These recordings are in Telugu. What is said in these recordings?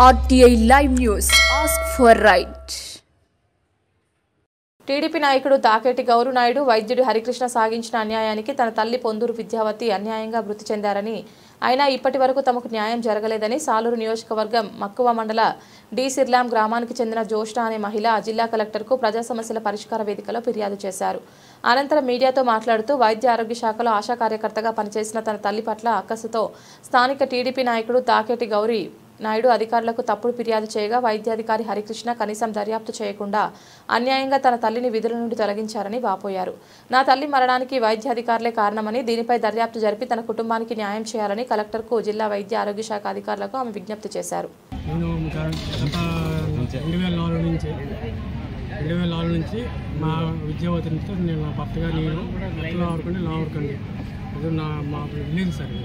RTI Live News. Ask for right. TDP నాయకుడు తాకేటి గౌరు నాయుడు వైద్యుడు హరికృష్ణ సాగించిన అన్యాయానికి తన తల్లి పొందూరు విద్యావతి అన్యాయంగా మృతి చెందారని అయినా ఇప్పటి వరకు తమకు న్యాయం జరగలేదని సాలూరు నియోజకవర్గం మక్కువ మండల డి సిర్లాం గ్రామానికి చెందిన జోష్ణ అనే మహిళ జిల్లా కలెక్టర్కు ప్రజా సమస్యల పరిష్కార వేదికలో ఫిర్యాదు చేశారు. అనంతరం మీడియాతో మాట్లాడుతూ వైద్య ఆరోగ్య శాఖలో ఆశా కార్యకర్తగా పనిచేసిన తన తల్లి పట్ల అక్కసుతో స్థానిక టీడీపీ నాయకుడు తాకేటి గౌరి నాయుడు అధికారులకు తప్పుడు ఫిర్యాదు చేయగా వైద్యాధికారి హరికృష్ణ కనీసం దర్యాప్తు చేయకుండా అన్యాయంగా తన తల్లిని విధుల నుండి తొలగించారని వాపోయారు. నా తల్లి మరణానికి వైద్యాధికారులే కారణమని దీనిపై దర్యాప్తు జరిపి తన కుటుంబానికి న్యాయం చేయాలని కలెక్టర్కు జిల్లా వైద్య ఆరోగ్య శాఖ అధికారులకు ఆమె విజ్ఞప్తి చేశారు. 2004 నుంచి మా విద్యావతి నుంచి నేను మా భర్తగా నేను లావడుకండి అది మా విలేజ్ సార్.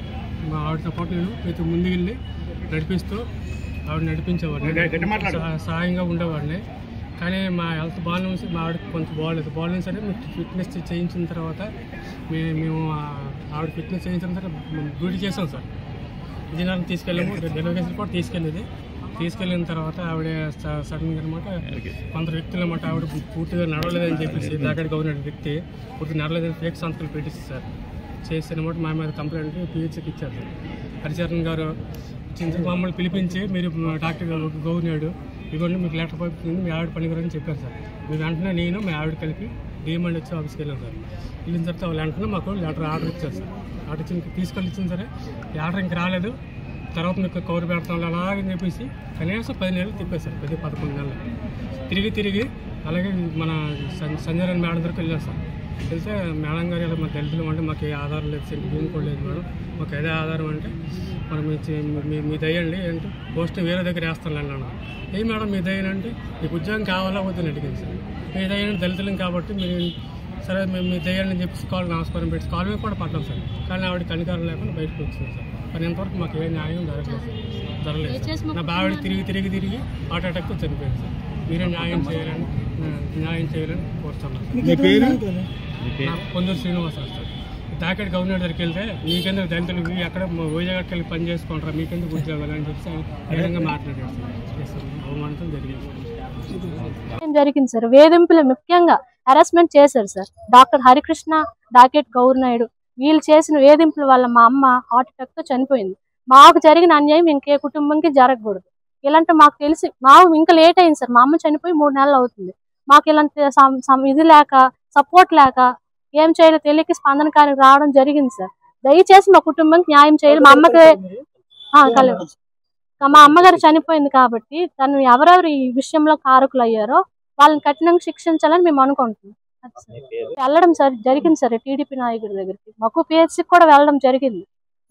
మా ఆవిడతో పాటు నేను ప్రతి ముందుకు వెళ్ళి నడిపిస్తూ ఆవిడ నడిపించేవాడిని, సహాయంగా ఉండేవాడిని. కానీ మా హెల్త్ బాగుంది, మా ఆవిడకి కొంచెం బాగాలేదు సరే ఫిట్నెస్ చేయించిన తర్వాత మేము ఆవిడ ఫిట్నెస్ చేయించిన తర్వాత డ్యూటీ చేసాం సార్. విజయనగరం తీసుకెళ్ళాము, డెలివరీ కూడా తీసుకెళ్ళిన తర్వాత ఆవిడ సడన్గా అనమాట కొంత వ్యక్తులు అనమాట ఆవిడ పూర్తిగా నడవలేదని చెప్పేసి దాకటి గవర్నమెంట్ వ్యక్తి పూర్తిగా నడవలేదని ఫేక్ సంతకాలు పెట్టేసి సార్ చేసి అనమాట మా మీద కంప్లైంట్ పిహెచ్కి ఇచ్చారు సార్. హరిచరణ్ గారు మమ్మల్ని పిలిపించి మీరు డాక్టర్ గవర్నర్ ఇవ్వండి మీకు లెటర్ పంపుతుంది మీ ఆవిడ పనికిరని చెప్పారు సార్. మీరు వెంటనే నేను మీ ఆవిడ కలిపి డిఎంఎండ్ వచ్చి ఆఫీస్కి వెళ్ళాను సార్. వెళ్ళిన తర్వాత వాళ్ళు వెంటనే మాకు ఆర్డర్ ఇచ్చారు సార్. ఆర్డర్ ఇచ్చి తీసుకెళ్ళి ఇచ్చింది సరే ఈ ఆర్డర్ ఇంక రాలేదు. తర్వాత మీకు కవర్ పెడతాం అలాగే చెప్పేసి కనీసం 10 నెలలు తిప్పేశారు, 10-11 నెలలు తిరిగి అలాగే మన సంజయ్ మేడం దగ్గరికి వెళ్ళారు సార్. వెళ్తే మేడం గారు ఇలా మా దళితులు అంటే మాకు ఏ ఆధారం లేదు సార్, భూమి కూడా లేదు మేడం, మాకు అదే ఆధారం అంటే మరి మీ దయ్యండి అంటే పోస్ట్ వేరే దగ్గర వేస్తాను అన్నాను. ఏ మేడం మీ దయ్యనంటే మీకు ఉద్యోగం కావాలా వద్దని అడిగింది సార్. మీ దయ్యండి దళితులం కాబట్టి మీరు సరే మేము మీ దయ్యాన్ని చెప్పేసి కాల్ నమస్కారం పెట్టి కాల్ మీద కూడా పడ్డాం సార్. కానీ ఆవిడ కనికారం లేకుండా బయటకు వచ్చింది సార్. కానీ ఎంతవరకు మాకు ఏ న్యాయం జరగలేదు. నా బావిడ తిరిగి హార్ట్ అటాక్తో చనిపోయింది సార్. మీరే న్యాయం చేయాలని కోరుతున్నాను. పొందూరు శ్రీనివాస సార్. తాకేటి గవర్నర్ దగ్గరికి వెళ్తే మీకెందుకు దళితులు ఎక్కడ వైజాగ్కి వెళ్ళి పని చేసుకుంటారా, మీకెందుకు ఉద్యోగాలు అని చెప్పి ఆ విధంగా మాట్లాడారు సార్. అవమానంతో జరిగింది సార్. వేధింపులు ముఖ్యంగా హెరాస్మెంట్ చేశారు సార్. డాక్టర్ హరికృష్ణ, డాకెట్ గౌర్ నాయుడు వీళ్ళు చేసిన వేధింపుల వల్ల మా అమ్మ హార్ట్ అటాక్తో చనిపోయింది. మాకు జరిగిన అన్యాయం ఇంకే కుటుంబంకి జరగకూడదు. ఇలాంటి మాకు తెలిసి ఇంకా లేట్ అయింది సార్. మా అమ్మ చనిపోయి 3 నెలలు అవుతుంది. మాకు ఇలాంటి ఇది లేక సపోర్ట్ లేక ఏం చేయాలో తెలియక స్పందన కార్యక్రమం రావడం జరిగింది సార్. దయచేసి మా కుటుంబానికి న్యాయం చేయాలి. మా అమ్మకి మా అమ్మగారు చనిపోయింది కాబట్టి తను ఎవరెవరు ఈ విషయంలో కారకులు అయ్యారో వాళ్ళని కఠినంగా శిక్షించాలని మేము అనుకుంటున్నాం. వెళ్ళడం సార్ జరిగింది సార్ టీడీపీ నాయకుడి దగ్గరికి. మాకు పిహెచ్సికి కూడా వెళ్ళడం జరిగింది.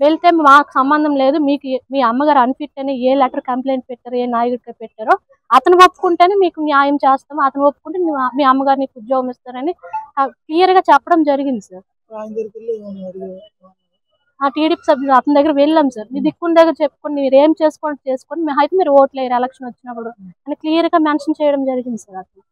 వెళ్తే మాకు సంబంధం లేదు, మీకు మీ అమ్మగారు అన్ఫిట్ అని ఏ లెటర్ కంప్లైంట్ పెట్టారో ఏ నాయకుడికి పెట్టారో అతను ఒప్పుకుంటేనే మీకు న్యాయం చేస్తాము, అతను ఒప్పుకుంటే మీ అమ్మగారు నీకు ఉద్యోగం ఇస్తారని క్లియర్ గా చెప్పడం జరిగింది సార్. ఆ టీడీపీ సభ్యులు అతని దగ్గర వెళ్ళాం సార్. మీ దిక్కున దగ్గర చెప్పుకొని మీరు ఏం చేసుకోండి మేము అయితే మీరు ఓట్లు వేయరు ఎలక్షన్ వచ్చినప్పుడు అని క్లియర్ గా మెన్షన్ చేయడం జరిగింది సార్. అతను